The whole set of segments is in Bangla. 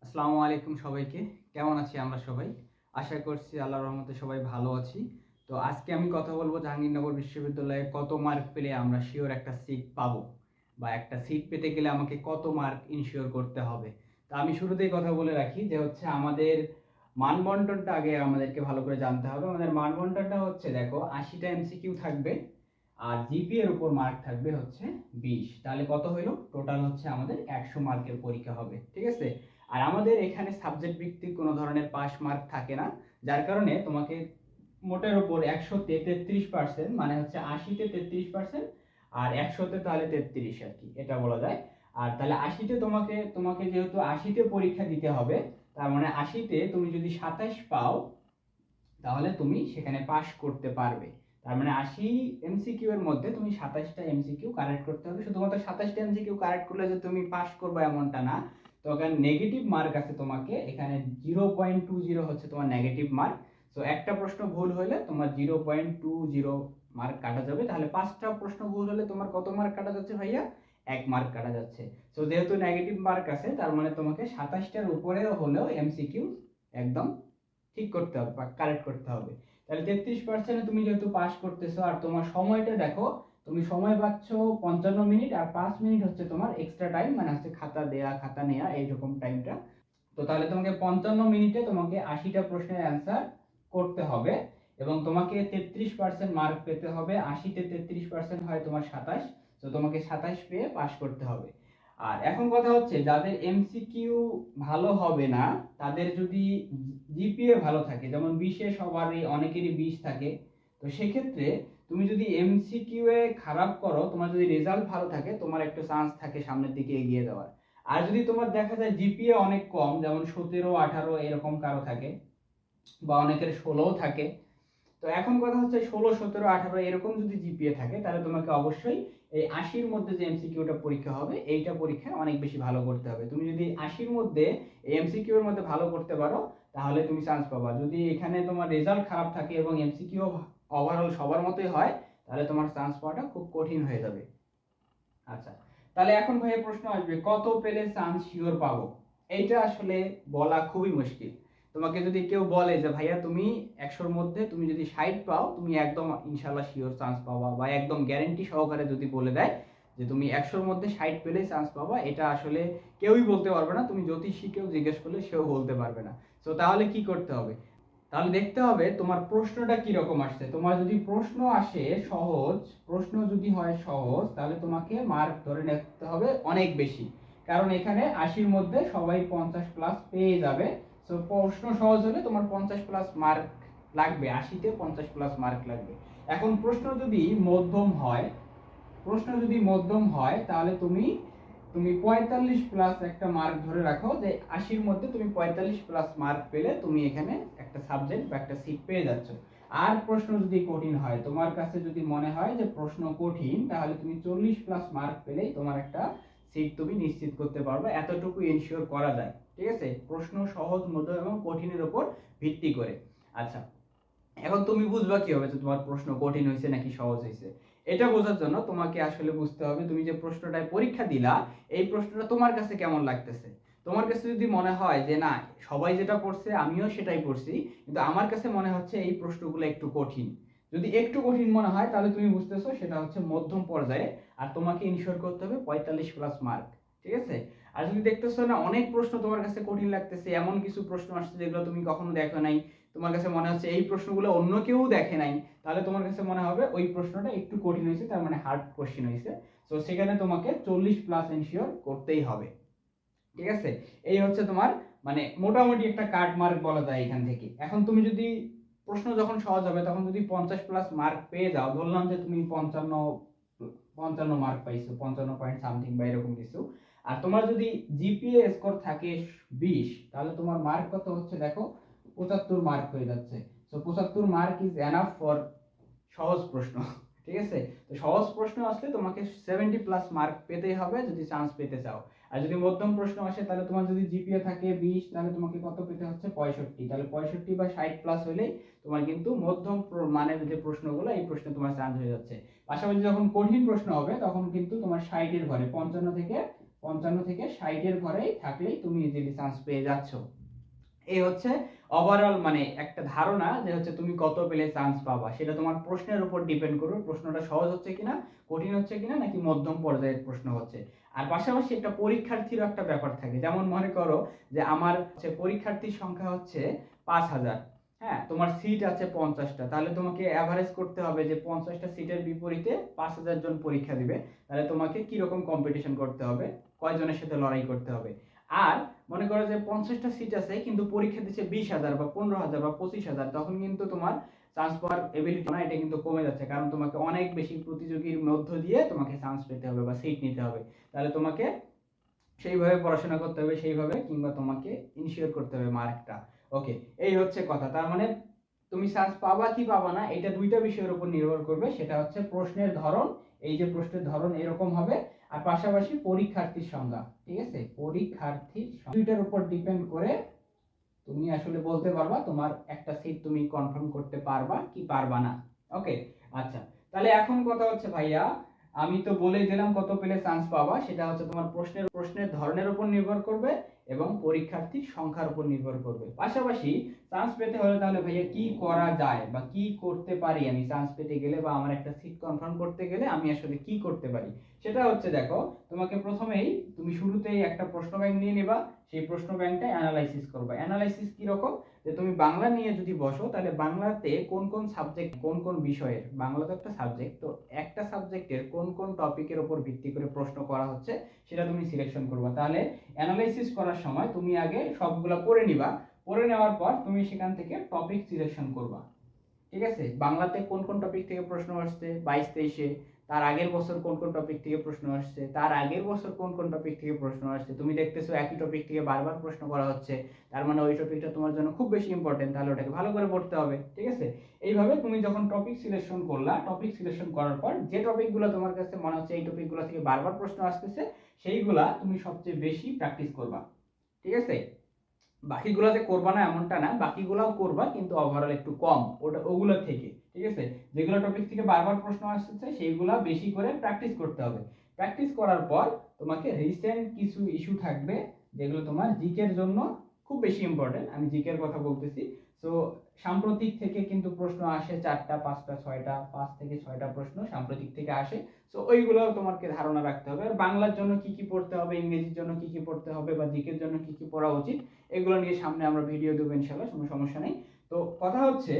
আসসালামু আলাইকুম সবাইকে। কেমন আছি আমরা সবাই? আশা করছি আল্লাহর রহমতে সবাই ভালো আছি। তো আজকে আমি কথা বলব জাহাঙ্গীরনগর বিশ্ববিদ্যালয়ে কত মার্ক পেলে আমরা সিওর একটা সিট পাবো বা একটা সিট পেতে গেলে আমাকে কত মার্ক ইনশিওর করতে হবে। তো আমি শুরুতেই কথা বলে রাখি যে আমাদের মানবন্টনটা আগে আমাদেরকে ভালো করে জানতে হবে। আমাদের মানবন্টনটা হচ্ছে দেখো ৮০টা এমসিকিউ থাকবে আর জিপিএ এর উপর মার্ক থাকবে হচ্ছে ২০। তাহলে কত হইল? টোটাল হচ্ছে আমাদের ১০০ মার্কের পরীক্ষা হবে। ঠিক আছে? আর আমাদের এখানে সাবজেক্ট ভিত্তিক কোনো ধরনের পাস মার্ক থাকে না, যার কারণে তোমাকে মোটের উপর ১০০-তে ৩৩% মানে হচ্ছে ৮০-তে ৩৩% আর ১০০-তে তাহলে ৩৩ আর কি, এটা বলা যায়। আর তাহলে ৮০-তে তোমাকে যেহেতু ৮০-তে পরীক্ষা দিতে হবে, তার মানে ৮০-তে তুমি যদি ২৭ পাও তাহলে তুমি সেখানে পাস করতে পারবে। তার মানে ৮০ এমসিকিউ এর মধ্যে তুমি ২৭টা এমসিকিউ কারেক্ট করতে হবে। শুধুমাত্র ২৭টা এমসিকিউ কারেক্ট করলে যে তুমি পাস করবে এমনটা না। তো এখানে নেগেটিভ মার্ক আছে, তোমাকে এখানে 0.20 হচ্ছে তোমার নেগেটিভ মার্ক। সো একটা প্রশ্ন ভুল হলে তোমার 0.20 মার্ক কাটা যাবে। তাহলে 5টা প্রশ্ন ভুল হলে তোমার কত মার্ক কাটা যাচ্ছে ভাইয়া? 1 মার্ক কাটা যাচ্ছে। সো যেহেতু নেগেটিভ মার্ক আছে, তার মানে তোমাকে 27টার উপরে হলেও এমসিকিউ একদম ঠিক করতে হবে বা কারেক্ট করতে হবে। তাহলে 33% তুমি যেহেতু পাস করতেছো, আর তোমার সময়টা দেখো, তুমি সময় পাচ্ছ 55 মিনিট আর 5 মিনিট হচ্ছে তোমার এক্সট্রা টাইম, মানে হচ্ছে খাতা দেয়া খাতা নেয়া এইরকম টাইমটা। তো তাহলে তোমাকে 55 মিনিটে তোমাকে 80টা প্রশ্নের অ্যান্সার করতে হবে এবং তোমাকে 33% মার্ক পেতে হবে। 80তে 33% হয় তোমার 27, তো তোমাকে 27 পেয়ে পাস করতে হবে। আর এখন কথা হচ্ছে যাদের এমসিকিউ ভালো হবে না, তাদের যদি জিপিএ ভালো থাকে, যেমন 20-এ সবারই অনেকেরই 20 থাকে, তো সেক্ষেত্রে তুমি যদি এমসিকিউ এ খারাপ করো, তোমার যদি রেজাল্ট ভালো থাকে, তোমার একটা চান্স থাকে সামনের দিকে এগিয়ে যাওয়ার। আর যদি তোমার দেখা যায় জিপিএ অনেক কম, যেমন 17-18 এরকম কারো থাকে বা অনেকের 16 থাকে, তো এখন কথা হচ্ছে 16, 17, 18 এরকম যদি জিপিএ থাকে, তাহলে তোমাকে অবশ্যই এই 80-র মধ্যে যে এমসিকিউটা পরীক্ষা হবে, এইটা পরীক্ষায় অনেক বেশি ভালো করতে হবে। তুমি যদি 80-র মধ্যে এই এমসিকিউ এর মধ্যে ভালো করতে পারো, তাহলে তুমি চান্স পাবা। যদি এখানে তোমার রেজাল্ট খারাপ থাকে এবং এমসিকিউ ওভারঅল সবার মতোই হয়, তাহলে তোমার চান্স পাওয়াটা খুব কঠিন হয়ে যাবে। আচ্ছা, তাহলে এখন ভাইয়া প্রশ্ন আসবে কত পেলে চান্স শিওর পাবো? এইটা আসলে বলা খুবই মুশকিল। তোমাকে যদি কেউ বলে যে ভাইয়া তুমি ১০০-র মধ্যে তুমি যদি ৬০ পাও, তুমি একদম ইনশাআল্লাহ শিওর চান্স পাবা, বা একদম গ্যারান্টি সহকারে যদি বলে দেয় যে তুমি ১০০-র মধ্যে ৬০ পেলেই চান্স পাবা, এটা আসলে কেউই বলতে পারবে না। তুমি জ্যোতিষীকেও জিজ্ঞেস করলে সেও বলতে পারবে না। সো তাহলে কি করতে হবে? তাহলে দেখতে হবে তোমার প্রশ্নটা কি রকম আসছে। তোমার যদি প্রশ্ন আসে সহজ, প্রশ্ন যদি হয় সহজ, তাহলে তোমাকে মার্ক ধরে নিতে হবে অনেক বেশি, কারণ এখানে ৮০-র মধ্যে সবাই 50 প্লাস পেয়ে যাবে। সো প্রশ্ন সহজ হলে তোমার 50 প্লাস মার্ক লাগবে, ৮০-তে 50 প্লাস মার্ক লাগবে। এখন প্রশ্ন যদি মধ্যম হয় তাহলে তুমি তুমি 45 প্লাস একটা মার্ক ধরে রাখো, যে ৮০-র মধ্যে তুমি 45 প্লাস মার্ক পেলে তুমি এখানে একটা সাবজেক্ট বা একটা সিট পেয়ে যাচ্ছ। আর প্রশ্ন যদি কঠিন হয়, তোমার কাছে যদি মনে হয় যে প্রশ্ন কঠিন, তাহলে তুমি 40 প্লাস মার্ক পেলেই তোমার একটা সিট তুমি নিশ্চিত করতে পারবে, এতটুকু এনশিওর করা যায়। ঠিক আছে? প্রশ্ন সহজ, মধ্যম এবং কঠিনের উপর ভিত্তি করে। আচ্ছা, এখন তুমি বুঝবা কিভাবে যে তোমার প্রশ্ন কঠিন হয়েছে নাকি সহজ হয়েছে? এটা বোঝার জন্য তোমাকে আসলে বুঝতে হবে তুমি যে প্রশ্নটায় পরীক্ষা দিলা, এই প্রশ্নটা তোমার কাছে কেমন লাগতেছে। তোমার কাছে যদি মনে হয় যে না, সবাই যেটা পড়ছে আমিও সেটাই পড়ছি, কিন্তু আমার কাছে মনে হচ্ছে এই প্রশ্নগুলো একটু কঠিন, যদি একটু কঠিন মনে হয়, তাহলে তুমি বুঝতেছো সেটা হচ্ছে মধ্যম পর্যায়ে, আর তোমাকে ইনশিওর করতে হবে 45 প্লাস মার্ক। ঠিক আছে? আর যদি দেখতেছো না অনেক প্রশ্ন তোমার কাছে কঠিন লাগতেছে, এমন কিছু প্রশ্ন আসছে যেগুলো তুমি কখনো দেখো নাই, তোমার কাছে মনে হচ্ছে এই প্রশ্নগুলো অন্য কেউ দেখে নাই, তাহলে তোমার কাছে মনে হবে ওই প্রশ্নটা একটু কঠিন হয়েছে, তার মানে হার্ড কোশ্চেন হয়েছে। তো সেখানে তোমাকে 40 প্লাস এনশিওর করতেই হবে। ঠিক আছে? এই হচ্ছে তোমার মানে মোটামুটি একটা কাট মার্ক বলা যায় এখান থেকে। এখন তুমি যদি প্রশ্ন যখন সহজ হবে, তখন যদি 50 প্লাস মার্ক পেয়ে যাও, ধরলাম যে তুমি 55 মার্ক পাইছো, 55 পয়েন্ট সামথিং বা এরকম কিছু, আর তোমার যদি জিপিএ স্কোর থাকে 20, তাহলে তোমার মার্ক কত হচ্ছে দেখো, 75 মার্ক হয়ে যাচ্ছে। So 75 mark is enough for সহজ প্রশ্ন। ঠিক আছে? তো সহজ প্রশ্ন আসলে তোমাকে 70 প্লাস মার্ক পেতেই হবে যদি চান্স পেতে চাও। আর যদি মধ্যম প্রশ্ন আসে, তাহলে তোমার যদি জিপিএ থাকে 20, তাহলে তোমাকে কত পেতে হচ্ছে? 65। তাহলে 65 বা 60 প্লাস হলেই তোমার কিন্তু মধ্যম মানের যে প্রশ্নগুলো, এই প্রশ্নে তোমার চান্স হয়ে যাচ্ছে। পাশাপাশি যখন কঠিন প্রশ্ন হবে, তখন কিন্তু তোমার 60 এর ঘরে 55 থেকে 55 থেকে 60-এর ঘরেই থাকলেই তুমি ইজিলি চান্স পেয়ে যাচ্ছ। এই হচ্ছে ওভারঅল মানে একটা ধারণা যে হচ্ছে তুমি কত পেলে চান্স পাবা, সেটা তোমার প্রশ্নের উপর ডিপেন্ড করবে, প্রশ্নটা সহজ হচ্ছে কিনা, কঠিন হচ্ছে কিনা, নাকি মধ্যম পর্যায়ের প্রশ্ন হচ্ছে। আর পাশাপাশি একটা পরীক্ষার্থীরও একটা ব্যাপার থাকে, যেমন মনে করো যে আমার পরীক্ষার্থীর সংখ্যা হচ্ছে 5000, হ্যাঁ, তোমার সিট আছে 50টা, তাহলে তোমাকে অ্যাভারেজ করতে হবে যে 50টা সিটের বিপরীতে 5000 জন পরীক্ষা দিবে, তাহলে তোমাকে কিরকম কম্পিটিশন করতে হবে, কয়জনের সাথে লড়াই করতে হবে। আর মনে করো যে 50টা সিট আছে কিন্তু পরীক্ষা দিচ্ছে 20,000 বা 15,000 বা 25,000, তখন কিন্তু তোমার চান্স পাওয়ার এবিলিটি না, এটা কিন্তু কমে যাচ্ছে, কারণ তোমাকে অনেক বেশি প্রতিযোগীর মধ্য দিয়ে তোমাকে চান্স পেতে হবে বা সিট নিতে হবে। তাহলে তোমাকে সেইভাবে পড়াশোনা করতে হবে, সেইভাবে কিংবা তোমাকে ইনশিওর করতে হবে মার্কটা। ওকে, এই হচ্ছে কথা। তার মানে তুমি চান্স পাবা কি পাবা না এটা দুইটা বিষয়ের উপর নির্ভর করবে, সেটা হচ্ছে প্রশ্নের ধরন, এই যে প্রশ্নের ধরন এরকম হবে, আর পাশাপাশি পরীক্ষার্থীর সংখ্যা, ঠিক আছে, পরীক্ষার্থীর দুইটার উপর ডিপেন্ড করে তুমি আসলে বলতে পারবা তোমার একটা সিট তুমি কনফার্ম করতে পারবা কি পারবা না। ওকে, আচ্ছা, তাহলে এখন কথা হচ্ছে ভাইয়া, আমি তো বলেই দিলাম কত পেলে চান্স পাবা, সেটা হচ্ছে তোমার প্রশ্নের ধরনের উপর নির্ভর করবে এবং পরীক্ষার্থীর সংখ্যার উপর নির্ভর করবে। পাশাপাশি চান্স পেতে হলে তাহলে ভাইয়া কি করা যায় বা কি করতে পারি, আমি চান্স পেতে গেলে বা আমার একটা সিট কনফার্ম করতে গেলে আমি আসলে কি করতে পারি, সেটা হচ্ছে দেখো, তোমাকে প্রথমেই তুমি শুরুতেই একটা প্রশ্ন ব্যাংক নিয়ে নিবা, সেই প্রশ্ন ব্যাংকটা অ্যানালাইসিস করবা। অ্যানালাইসিস কি রকম, যে তুমি বাংলা নিয়ে যদি বসো তাহলে বাংলাতে কোন কোন সাবজেক্ট, কোন কোন বিষয়ের, বাংলা তো একটা সাবজেক্ট, তো একটা সাবজেক্টের কোন কোন টপিকের উপর ভিত্তি করে প্রশ্ন করা হচ্ছে সেটা তুমি সিলেকশন করবা। তাহলে অ্যানালাইসিস করার সময় তুমি আগে সবগুলা পড়ে নিবা, পড়ে নেওয়ার পর তুমি সেখান থেকে টপিক সিলেকশন করবা। ঠিক আছে, বাংলাতে কোন কোন টপিক থেকে প্রশ্ন আসছে 22-23-এ, তার আগের বছর কোন কোন টপিক থেকে প্রশ্ন আসছে, তার আগের বছর কোন কোন টপিক থেকে প্রশ্ন আসছে, তুমি দেখতেছো একই টপিক থেকে বারবার প্রশ্ন করা হচ্ছে, তার মানে ওই টপিকটা তোমার জন্য খুব বেশি ইম্পর্টেন্ট, তাহলে ওটাকে ভালো করে পড়তে হবে। ঠিক আছে, এইভাবে তুমি যখন টপিক সিলেকশন করলা, টপিক সিলেকশন করার পর যে টপিকগুলো তোমার কাছে মনে হচ্ছে এই টপিকগুলো থেকে বারবার প্রশ্ন আসতেছে, সেইগুলা তুমি সবচেয়ে বেশি প্র্যাকটিস করবা। ঠিক আছে, বাকিগুলো যে করবা না এমনটা না, বাকিগুলোও করবা কিন্তু ওভারঅল একটু কম ওগুলো থেকে। ঠিক আছে, যেগুলো টপিক থেকে বারবার প্রশ্ন আসছে সেইগুলো বেশি করে প্র্যাকটিস করতে হবে। প্র্যাকটিস করার পর তোমাকে রিসেন্ট কিছু ইস্যু থাকবে যেগুলো তোমার জিকের জন্য খুব বেশি ইম্পর্টেন্ট, আমি জিকের কথা বলতেছি। তো সাম্প্রতিক থেকে কিন্তু প্রশ্ন আসে 4টা 5টা 6টা, 5 থেকে 6টা প্রশ্ন সাম্প্রতিক থেকে আসে। তো ওইগুলো তোমাকে ধারণা রাখতে হবে। আর বাংলার জন্য কি কি পড়তে হবে, ইংরেজির জন্য কি কি পড়তে হবে, বা জিকের জন্য কি কি পড়া উচিত, এগুলো নিয়ে সামনে আমরা ভিডিও দেবো ইনশাআল্লাহ, কোনো সমস্যা নেই। তো কথা হচ্ছে,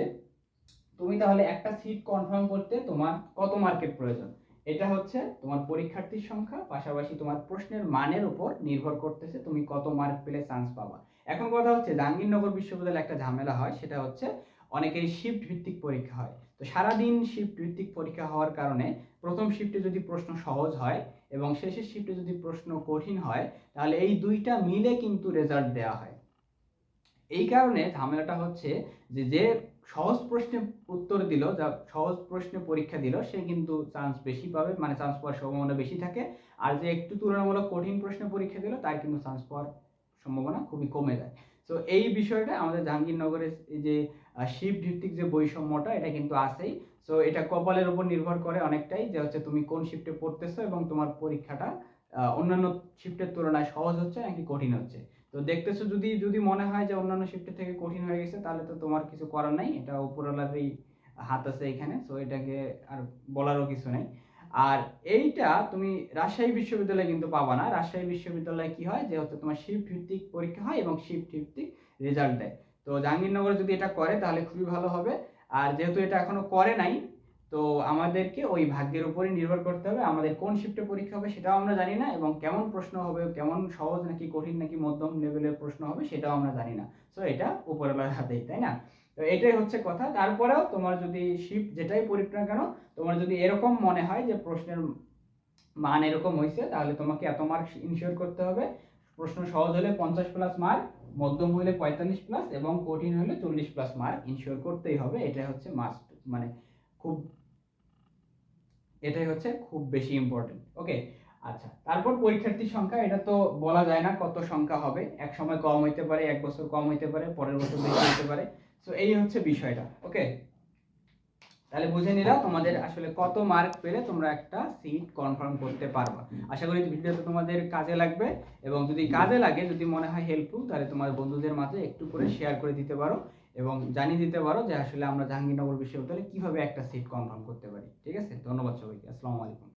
তুমি তাহলে একটা সিট কনফার্ম করতে তোমার কত মার্কের প্রয়োজন, এটা হচ্ছে তোমার পরীক্ষার্থীর সংখ্যা পাশাপাশি তোমার প্রশ্নের মানের উপর নির্ভর করতেছে তুমি কত মার্ক পেলে চান্স পাবা। এখন কথা হচ্ছে জাহাঙ্গীরনগর বিশ্ববিদ্যালয়ে একটা ঝামেলা হয়, সেটা হচ্ছে অনেকেরই শিফট ভিত্তিক পরীক্ষা হয়। তো সারাদিন শিফট ভিত্তিক পরীক্ষা হওয়ার কারণে প্রথম শিফটে যদি প্রশ্ন সহজ হয় এবং শেষের শিফটে যদি প্রশ্ন কঠিন হয়, তাহলে এই দুইটা মিলে কিন্তু রেজাল্ট দেওয়া হয়। এই কারণে ঝামেলাটা হচ্ছে যে যে সহজ প্রশ্নে উত্তর দিল, যা সহজ প্রশ্নে পরীক্ষা দিল, সে কিন্তু চান্স বেশি পাবে, মানে চান্স পাওয়ার সম্ভাবনা বেশি থাকে। আর যে একটু তুলনামূলক কঠিন প্রশ্নে পরীক্ষা দিল তার কিন্তু চান্স পাওয়ার সম্ভাবনা খুবই কমে যায়। তো এই বিষয়টা আমাদের জাহাঙ্গীরনগরের এই যে শিফট ভিত্তিক যে বৈষম্যটা, এটা কিন্তু আছেই। তো এটা কপালের উপর নির্ভর করে অনেকটাই, যে হচ্ছে তুমি কোন শিফটে পড়তেছো এবং তোমার পরীক্ষাটা অন্যান্য শিফটের তুলনায় সহজ হচ্ছে নাকি কঠিন হচ্ছে। তো দেখতেছো, যদি যদি মনে হয় যে অন্যান্য শিফটের থেকে কঠিন হয়ে গেছে, তাহলে তো তোমার কিছু করার নাই, এটা উপরওয়ালারই হাত আছে এখানে, তো এটাকে আর বলারও কিছু নাই। আর এইটা তুমি রাজশাহী বিশ্ববিদ্যালয়ে কিন্তু পাবা না। রাজশাহী বিশ্ববিদ্যালয়ে কি হয়, যে হচ্ছে তোমার শিফট ভিত্তিক পরীক্ষা হয় এবং শিফট ভিত্তিক রেজাল্ট দেয়। তো জাহাঙ্গীরনগরে যদি এটা করে তাহলে খুবই ভালো হবে। আর যেহেতু এটা এখনো করে নাই, তো আমাদেরকে ওই ভাগ্যের উপরই নির্ভর করতে হবে, আমাদের কোন শিফটে পরীক্ষা হবে সেটাও আমরা জানি না, এবং কেমন প্রশ্ন হবে, কেমন সহজ নাকি কঠিন নাকি মধ্যম লেভেলের প্রশ্ন হবে সেটাও আমরা জানি না। সো এটা উপরওয়ালার হাতেই, তাই না? তো এটাই হচ্ছে কথা। তারপরেও তোমার যদি শিফট যেটাই পরীক্ষা না কেন, তোমার যদি এরকম মনে হয় যে প্রশ্নের মান এরকম হয়েছে, তাহলে তোমাকে এত মার্ক ইনশিওর করতে হবে। প্রশ্ন সহজ হলে 50+ মার্ক, মধ্যম হলে 45+, এবং কঠিন হলে 40+ মার্ক ইনশিওর করতেই হবে। এটা হচ্ছে মাস্ট, মানে খুব, এটাই হচ্ছে খুব বেশি ইম্পর্টেন্ট। ওকে, আচ্ছা, তারপর পরীক্ষার্থীর সংখ্যা, এটা তো বলা যায় না কত সংখ্যা হবে, এক সময় কম হইতে পারে, এক বছর কম হইতে পারে, পরের বছর বেশি হইতে পারে। সো এই হচ্ছে বিষয়টা। ওকে, তাহলে বুঝে নিলাম তোমাদের আসলে কত মার্ক পেলে তোমরা একটা সিট কনফার্ম করতে পারবা। আশা করি ভিডিওটা তোমাদের কাজে লাগবে, এবং যদি কাজে লাগে, যদি মনে হয় হেল্পফুল, তাহলে তোমার বন্ধুদের মাঝে একটু করে শেয়ার করে দিতে পারো এবং জানিয়ে দিতে পারো যে আসলে আমরা জাহাঙ্গীরনগর বিশ্ববিদ্যালয়ে কিভাবে একটা সিট কনফার্ম করতে পারি। ঠিক আছে, ধন্যবাদ সবাইকে, আসসালামু আলাইকুম।